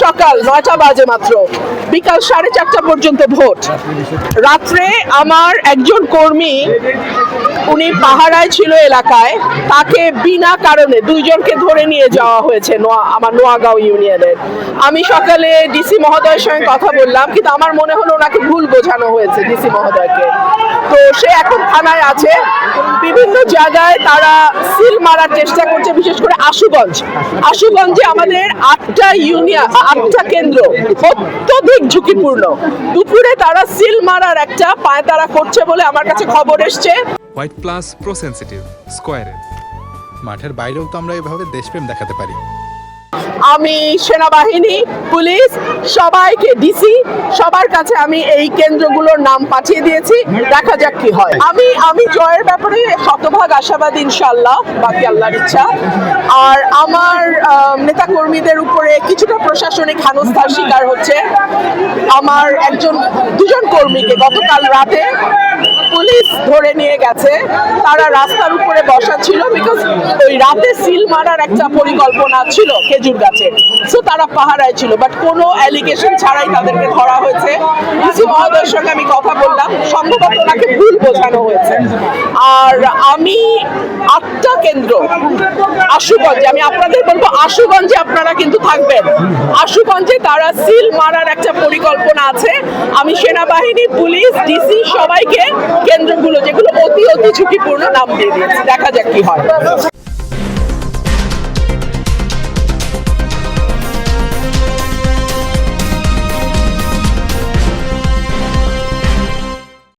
সকাল 9টা বাজে মাত্র, বিকাল 4:30 পর্যন্ত ভোট। রাত্রে আমার একজন কর্মী, উনি পাহারায় ছিল এলাকায়, তাকে বিনা কারণে দুইজনকে ধরে নিয়ে যাওয়া হয়েছে আমার নোয়াগাঁও ইউনিয়নের। আমি সকালে ডিসি মহোদয়ের সঙ্গে কথা বললাম, কিন্তু আমার মনে হলো ওনাকে ভুল বোঝানো হয়েছে ডিসি মহোদয়কে। তো সে এখন থানায় আছে। বিভিন্ন জায়গায় তারা সিল মারার চেষ্টা করছে, বিশেষ করে আশুগঞ্জে আমাদের 8টা ইউনিয়ন, 8টা কেন্দ্র অত্যধিক ঝুঁকিপূর্ণ। দুপুরে তারা সিল মারার একটা পায়তারা করছে বলে আমার কাছে খবর এসছে। হোয়াইট প্লাস প্রো সেনসিটিভ স্কয়ারে মাঠের বাইরেও তো আমরা এভাবে দেশপ্রেম দেখাতে পারি। আমি সেনাবাহিনী, পুলিশ, সবাইকে, ডিসি, সবার কাছে আমি এই কেন্দ্রগুলোর নাম পাঠিয়ে দিয়েছি। দেখা যাক কি হয়। আমি জয়ের ব্যাপারে শতভাগ আশাবাদী, ইনশাআল্লাহ, বাকি আল্লাহর ইচ্ছা। আর আমার নেতাকর্মীদের উপরে কিছুটা প্রশাসনিক হেনস্থার শিকার হচ্ছে। আমার দুজন কর্মীকে গতকাল রাতে পুলিশ ধরে নিয়ে গেছে। তারা রাস্তার উপরে বসা ছিল, বিকজ ওই রাতে সিল মারার একটা পরিকল্পনা ছিল খেজুর গাছে, সো তারা পাহারায় ছিল, বাট কোনো অ্যালিগেশন ছাড়াই তাদেরকে ধরা হয়েছে। ডিসি মহোদয়ের সঙ্গে আমি কথা বললাম, সম্ভবত ওনাকে ভুল বোঝানো হয়েছে। আর আমি 8টা কেন্দ্র আশুগঞ্জে, আমি আপনাদের বলবো আশুগঞ্জে আপনারা কিন্তু থাকবেন। আশুগঞ্জে তারা সিল মারার একটা পরিকল্পনা আছে। আমি সেনাবাহিনী, পুলিশ, ডিসি সবাইকে কেন্দ্রগুলো যেগুলো অতি ঝুঁকিপূর্ণ নাম দিয়ে দিয়েছি। দেখা যাক কি হয়।